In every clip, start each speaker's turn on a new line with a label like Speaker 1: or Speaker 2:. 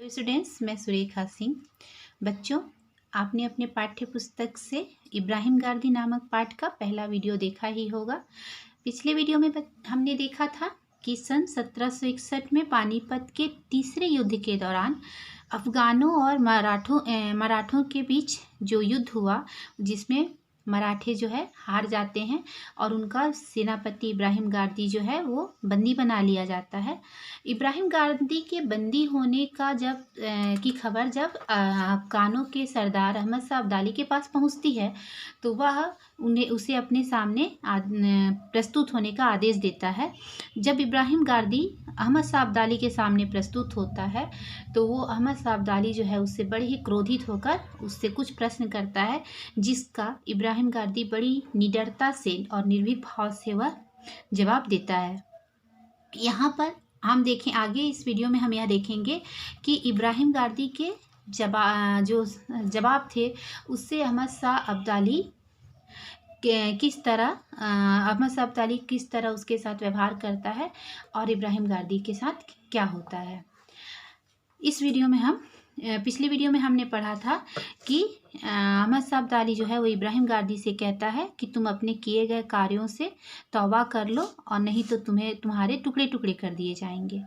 Speaker 1: तो स्टूडेंट्स, मैं सुरेखा सिंह। बच्चों, आपने अपने पाठ्य पुस्तक से इब्राहिम गारदी नामक पाठ का पहला वीडियो देखा ही होगा। पिछले वीडियो में हमने देखा था कि सन 1761 में पानीपत के तीसरे युद्ध के दौरान अफगानों और मराठों के बीच जो युद्ध हुआ, जिसमें मराठे जो है हार जाते हैं और उनका सेनापति इब्राहिम गारदी जो है वो बंदी बना लिया जाता है। इब्राहिम गारदी के बंदी होने का की खबर जब अफगानों के सरदार अहमद शाह अब्दाली के पास पहुंचती है, तो वह उसे अपने सामने प्रस्तुत होने का आदेश देता है। जब इब्राहिम गारदी अहमद शाह अब्दाली के सामने प्रस्तुत होता है, तो वो अहमद शाह अब्दाली जो है उससे बड़े ही क्रोधित होकर उससे कुछ प्रश्न करता है, जिसका इब्राहिम गारदी बड़ी निडरता से और निर्भीक भाव से वह जवाब देता है। यहाँ पर हम देखें, आगे इस वीडियो में हम यह देखेंगे कि इब्राहिम गारदी के जो जवाब थे उससे अहमद शाह अब्दाली किस तरह उसके साथ व्यवहार करता है और इब्राहिम गारदी के साथ क्या होता है। इस वीडियो में पिछले वीडियो में हमने पढ़ा था कि अहमद शाह अब्दाली जो है वो इब्राहिम गारदी से कहता है कि तुम अपने किए गए कार्यों से तौबा कर लो और नहीं तो तुम्हारे टुकड़े टुकड़े कर दिए जाएंगे।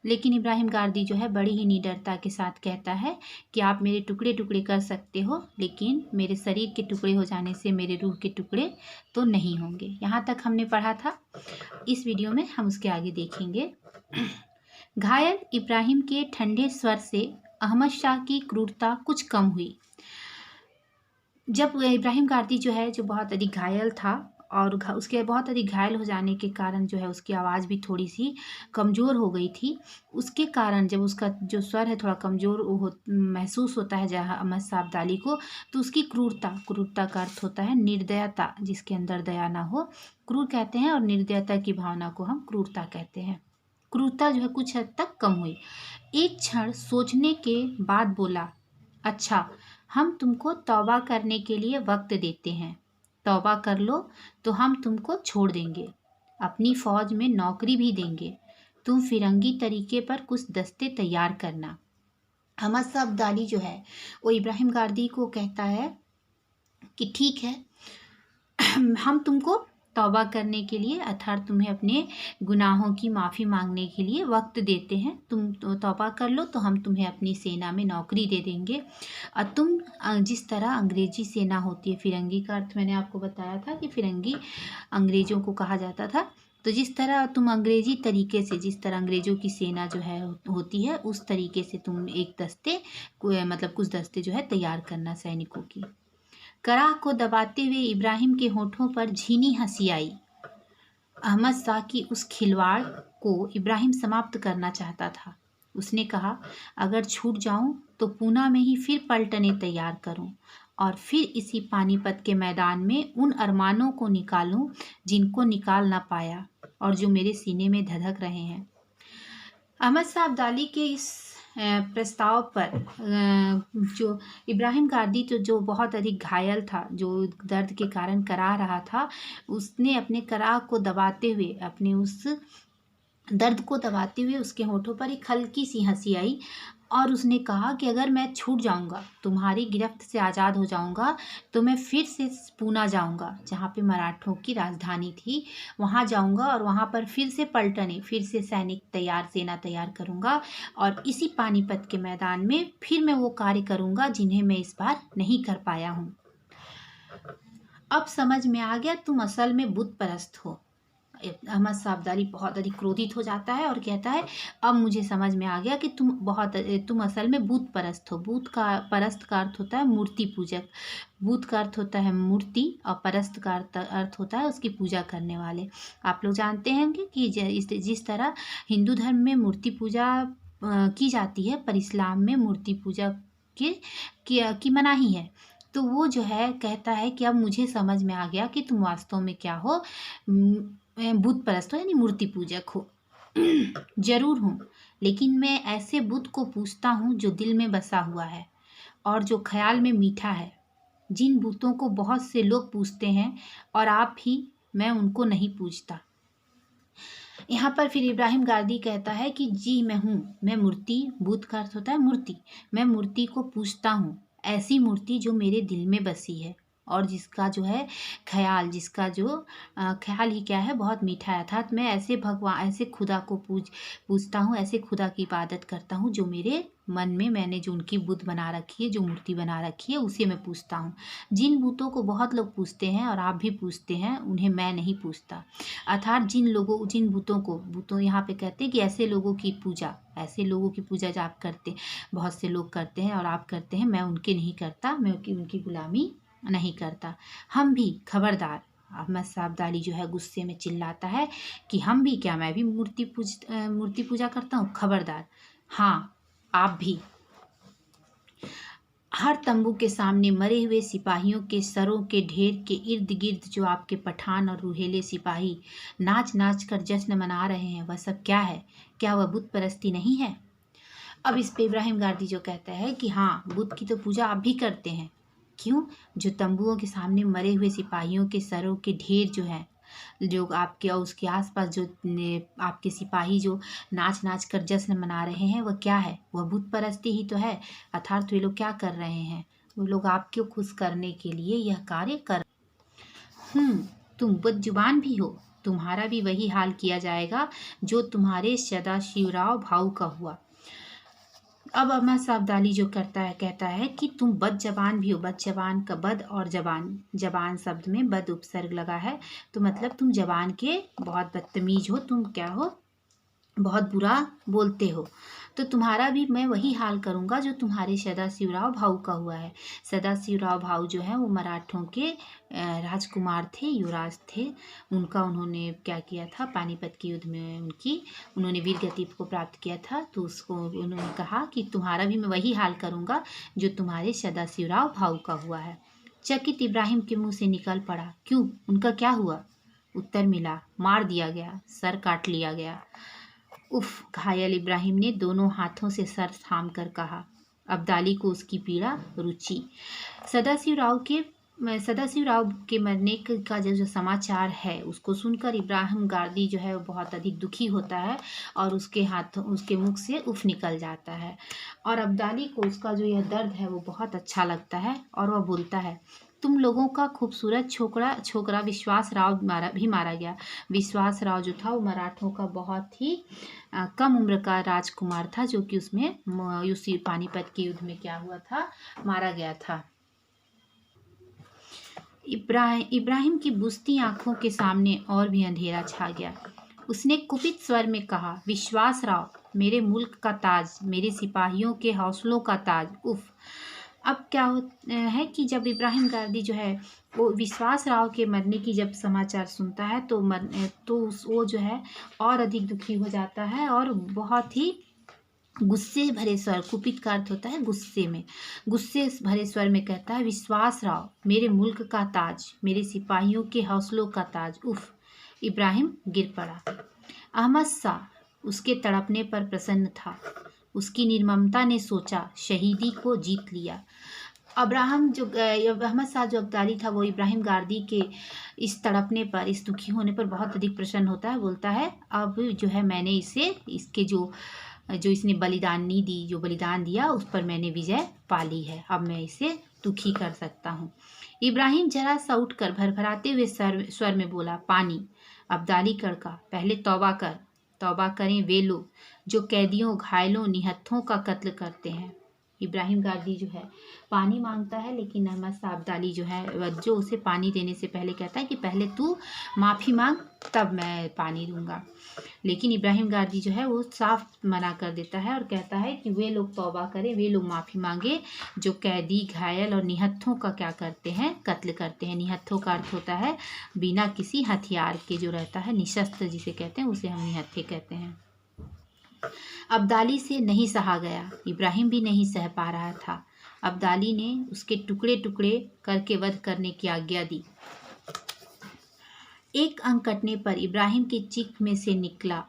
Speaker 1: लेकिन इब्राहिम गारदी जो है बड़ी ही निडरता के साथ कहता है कि आप मेरे टुकड़े टुकड़े कर सकते हो, लेकिन मेरे शरीर के टुकड़े हो जाने से मेरे रूह के टुकड़े तो नहीं होंगे। यहाँ तक हमने पढ़ा था। इस वीडियो में हम उसके आगे देखेंगे। घायल इब्राहिम के ठंडे स्वर से अहमद शाह की क्रूरता कुछ कम हुई। जब इब्राहिम गारदी जो है जो बहुत अधिक घायल था और उसके बहुत अधिक घायल हो जाने के कारण जो है उसकी आवाज़ भी थोड़ी सी कमज़ोर हो गई थी। उसके कारण जब उसका जो स्वर है थोड़ा कमज़ोर महसूस होता है जहाँ अहमद शाह अब्दाली को, तो उसकी क्रूरता का अर्थ होता है निर्दयता, जिसके अंदर दया ना हो, क्रूर कहते हैं, और निर्दयता की भावना को हम क्रूरता कहते हैं। क्रूरता जो है कुछ हद तक कम हुई। एक क्षण सोचने के बाद बोला, अच्छा, हम तुमको तौबा करने के लिए वक्त देते हैं। तौबा कर लो तो हम तुमको छोड़ देंगे, अपनी फ़ौज में नौकरी भी देंगे। तुम फिरंगी तरीके पर कुछ दस्ते तैयार करना। अहमद शाह अब्दाली जो है वो इब्राहिम गारदी को कहता है कि ठीक है, हम तुमको तौबा करने के लिए अर्थात तुम्हें अपने गुनाहों की माफ़ी मांगने के लिए वक्त देते हैं। तुम तौबा कर लो तो हम तुम्हें अपनी सेना में नौकरी दे देंगे। और तुम जिस तरह अंग्रेजी सेना होती है, फिरंगी का अर्थ मैंने आपको बताया था कि फिरंगी अंग्रेज़ों को कहा जाता था, तो जिस तरह तुम अंग्रेजी तरीके से, जिस तरह अंग्रेज़ों की सेना जो है होती है, उस तरीके से तुम कुछ दस्ते जो है तैयार करना सैनिकों की। कराह को दबाते हुए इब्राहिम के होठों पर झीनी हंसी आई। अहमद शाह की उस खिलवाड़ को इब्राहिम समाप्त करना चाहता था। उसने कहा, अगर छूट जाऊं तो पूना में ही फिर पलटने तैयार करूं और फिर इसी पानीपत के मैदान में उन अरमानों को निकालूं जिनको निकाल ना पाया और जो मेरे सीने में धधक रहे हैं। अहमद शाह अब्दाली के इस प्रस्ताव पर जो इब्राहिम गारदी जो बहुत अधिक घायल था, जो दर्द के कारण कराह रहा था, उसने अपने कराह को दबाते हुए, अपने उस दर्द को दबाते हुए उसके होठों पर एक हल्की सी हंसी आई और उसने कहा कि अगर मैं छूट जाऊंगा, तुम्हारी गिरफ्त से आज़ाद हो जाऊंगा, तो मैं फिर से पूना जाऊंगा, जहाँ पे मराठों की राजधानी थी, वहाँ जाऊंगा और वहाँ पर फिर से सेना तैयार करूंगा और इसी पानीपत के मैदान में फिर मैं वो कार्य करूंगा जिन्हें मैं इस बार नहीं कर पाया हूँ। अब समझ में आ गया तुम असल में बुत परस्त हो। अहमद शाह अब्दाली बहुत अधिक क्रोधित हो जाता है और कहता है, अब मुझे समझ में आ गया कि तुम असल में बूत परस्त हो। परस्त का अर्थ होता है मूर्ति पूजक। बूत का अर्थ होता है मूर्ति और परस्त का अर्थ होता है उसकी पूजा करने वाले। आप लोग जानते हैं कि जिस तरह हिंदू धर्म में मूर्ति पूजा की जाती है, पर इस्लाम में मूर्ति पूजा की मनाही है। तो वो जो है कहता है कि अब मुझे समझ में आ गया कि तुम वास्तव में क्या हो, बुत परस्त हो, यानी मूर्ति पूजक हो। जरूर हूँ, लेकिन मैं ऐसे बुत को पूजता हूँ जो दिल में बसा हुआ है और जो ख्याल में मीठा है। जिन बुतों को बहुत से लोग पूजते हैं और आप ही, मैं उनको नहीं पूजता। यहाँ पर फिर इब्राहिम गारदी कहता है कि जी मैं हूँ, मैं मूर्ति, बुत का अर्थ होता है मूर्ति, मैं मूर्ति को पूजता हूँ, ऐसी मूर्ति जो मेरे दिल में बसी है और जिसका जो है ख्याल, जिसका जो ख्याल ही क्या है, बहुत मीठा है। अर्थात मैं ऐसे भगवान, ऐसे खुदा को पूजता हूँ, ऐसे खुदा की इबादत करता हूँ जो मेरे मन में, मैंने जो उनकी बुत बना रखी है, जो मूर्ति बना रखी है, उसे मैं पूजता हूँ। जिन बुतों को बहुत लोग पूजते हैं और आप भी पूजते हैं, उन्हें मैं नहीं पूजता। अर्थात जिन बुतों यहाँ पे कहते हैं कि ऐसे लोगों की पूजा, ऐसे लोगों की पूजा जो आप करते, बहुत से लोग करते हैं और आप करते हैं, मैं उनके नहीं करता, मैं उनकी गुलामी नहीं करता। हम भी खबरदार, अहमद साहब दाली जो है गुस्से में चिल्लाता है कि हम भी क्या, मैं भी मूर्ति पूजा करता हूँ, खबरदार, हाँ आप भी। हर तंबू के सामने मरे हुए सिपाहियों के सरों के ढेर के इर्द गिर्द जो आपके पठान और रूहेले सिपाही नाच नाच कर जश्न मना रहे हैं, वह सब क्या है? क्या वह बुत परस्ती नहीं है? अब इस पे इब्राहिम गारदी जो कहता है कि हाँ, बुत की तो पूजा आप भी करते हैं। क्यों? जो तंबुओं के सामने मरे हुए सिपाहियों के सरों के ढेर जो हैं, जो आपके और उसके आसपास जो आपके सिपाही जो नाच नाच कर जश्न मना रहे हैं, वह क्या है? वह बुत परस्ती ही तो है। अर्थात वे लोग क्या कर रहे हैं? वो लोग आपको खुश करने के लिए यह कार्य कर। तुम बदजुबान भी हो, तुम्हारा भी वही हाल किया जाएगा जो तुम्हारे सदाशिवराव भाऊ का हुआ। अब अहमद साहब दाली जो कहता है कि तुम बदजबान भी हो। बदजबान का बद और जबान शब्द में बद उपसर्ग लगा है, तो मतलब तुम जबान के बहुत बदतमीज हो, तुम क्या हो, बहुत बुरा बोलते हो। तो तुम्हारा भी मैं वही हाल करूँगा जो तुम्हारे सदाशिवराव भाऊ का हुआ है। सदाशिवराव भाऊ जो है वो मराठों के राजकुमार थे, युवराज थे। उन्होंने क्या किया था, पानीपत के युद्ध में उन्होंने वीर गति को प्राप्त किया था। तो उसको उन्होंने कहा कि तुम्हारा भी मैं वही हाल करूँगा जो तुम्हारे सदाशिवराव भाऊ का हुआ है। चकित इब्राहिम के मुँह से निकल पड़ा, क्यों, उनका क्या हुआ? उत्तर मिला, मार दिया गया, सर काट लिया गया। उफ! घायल इब्राहिम ने दोनों हाथों से सर थाम कर कहा। अब्दाली को उसकी पीड़ा रुची। सदाशिवराव के मरने का जो समाचार है, उसको सुनकर इब्राहिम गारदी जो है वो बहुत अधिक दुखी होता है और उसके मुख से उफ निकल जाता है। और अब्दाली को उसका जो यह दर्द है वो बहुत अच्छा लगता है और वह बोलता है, तुम लोगों का खूबसूरत छोकरा विश्वास राव मारा गया। विश्वास राव जो था वो मराठों का बहुत ही कम उम्र का राजकुमार था, जो कि उसमें उसी पानीपत के युद्ध में क्या हुआ था, मारा गया था। इब्राहिम की बुझती आंखों के सामने और भी अंधेरा छा गया। उसने कुपित स्वर में कहा, विश्वास राव, मेरे मुल्क का ताज, मेरे सिपाहियों के हौसलों का ताज। उफ! अब क्या है कि जब इब्राहिम गारदी जो है वो विश्वास राव के मरने की जब समाचार सुनता है तो वो जो है और अधिक दुखी हो जाता है और बहुत ही गुस्से भरे स्वर, कुपित का अर्थ होता है गुस्से में, गुस्से भरे स्वर में कहता है, विश्वास राव, मेरे मुल्क का ताज, मेरे सिपाहियों के हौसलों का ताज। उफ! इब्राहिम गिर पड़ा। अहमद शाह उसके तड़पने पर प्रसन्न था। उसकी निर्ममता ने सोचा, शहीदी को जीत लिया। अहमद शाह जो अब्दाली था वो इब्राहिम गारदी के इस तड़पने पर, इस दुखी होने पर बहुत अधिक प्रसन्न होता है। बोलता है, अब जो है मैंने इसके जो इसने बलिदान दिया, उस पर मैंने विजय पा ली है। अब मैं इसे दुखी कर सकता हूँ। इब्राहिम जरा सा उठकर भरभराते हुए स्वर में बोला, पानी। अब्दाली कड़का, पहले तौबा करें वे लोग जो कैदियों, घायलों, निहत्थों का कत्ल करते हैं। इब्राहिम गारदी जो है पानी मांगता है, लेकिन अहमद शाह अब्दाली जो है जो उसे पानी देने से पहले कहता है कि पहले तू माफ़ी मांग, तब मैं पानी दूंगा। लेकिन इब्राहिम गारदी जो है वो साफ मना कर देता है और कहता है कि वे लोग तौबा करें, वे लोग माफ़ी मांगे जो कैदी, घायल और निहत्थों का क्या करते हैं, कत्ल करते हैं। निहत्थों का अर्थ होता है बिना किसी हथियार के जो रहता है, निशस्त्र जिसे कहते हैं, उसे हम निहत्थे कहते हैं। अब्दाली से नहीं सहा गया, इब्राहिम भी नहीं सह पा रहा था। अब्दाली ने उसके टुकड़े टुकड़े करके वध करने की आज्ञा दी। एक अंक कटने पर इब्राहिम की चीख में से निकला,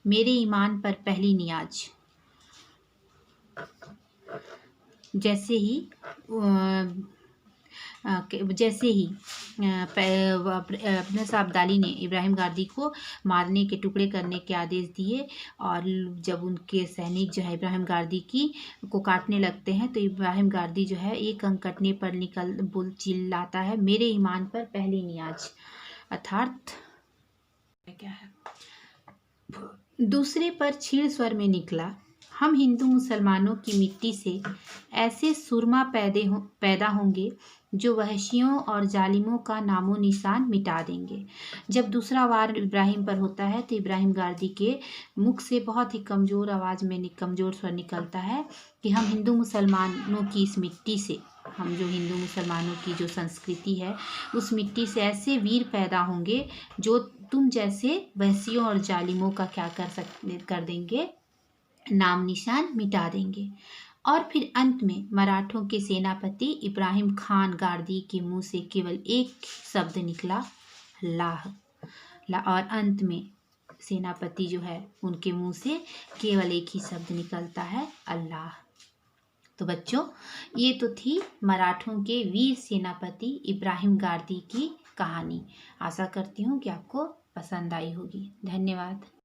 Speaker 1: मेरे ईमान पर पहली नियाज। जैसे ही अहमद अब्दाली ने इब्राहिम गारदी को मारने के, टुकड़े करने के आदेश दिए। और जब उनके सैनिक जो है इब्राहिम गारदी को काटने लगते हैं तो इब्राहिम गारदी जो है एक अंक कटने पर चिल्लाता है, मेरे ईमान पर पहली नियाज, अर्थात क्या है, दूसरे पर छीड़ स्वर में निकला, हम हिंदू मुसलमानों की मिट्टी से ऐसे सुरमा पैदा होंगे जो वहशियों और जालिमों का नामो निशान मिटा देंगे। जब दूसरा वार इब्राहिम पर होता है तो इब्राहिम गारदी के मुख से बहुत ही कमज़ोर आवाज़ में कमज़ोर स्वर निकलता है कि हम हिंदू मुसलमानों की इस मिट्टी से, हम जो हिंदू मुसलमानों की जो संस्कृति है उस मिट्टी से ऐसे वीर पैदा होंगे जो तुम जैसे वहशियों और जालिमों का क्या कर देंगे, नाम निशान मिटा देंगे। और फिर अंत में मराठों के सेनापति इब्राहिम खान गारदी के मुंह से केवल एक शब्द निकला, और अंत में सेनापति जो है उनके मुंह से केवल एक ही शब्द निकलता है, अल्लाह। तो बच्चों, ये तो थी मराठों के वीर सेनापति इब्राहिम गारदी की कहानी। आशा करती हूँ कि आपको पसंद आई होगी। धन्यवाद।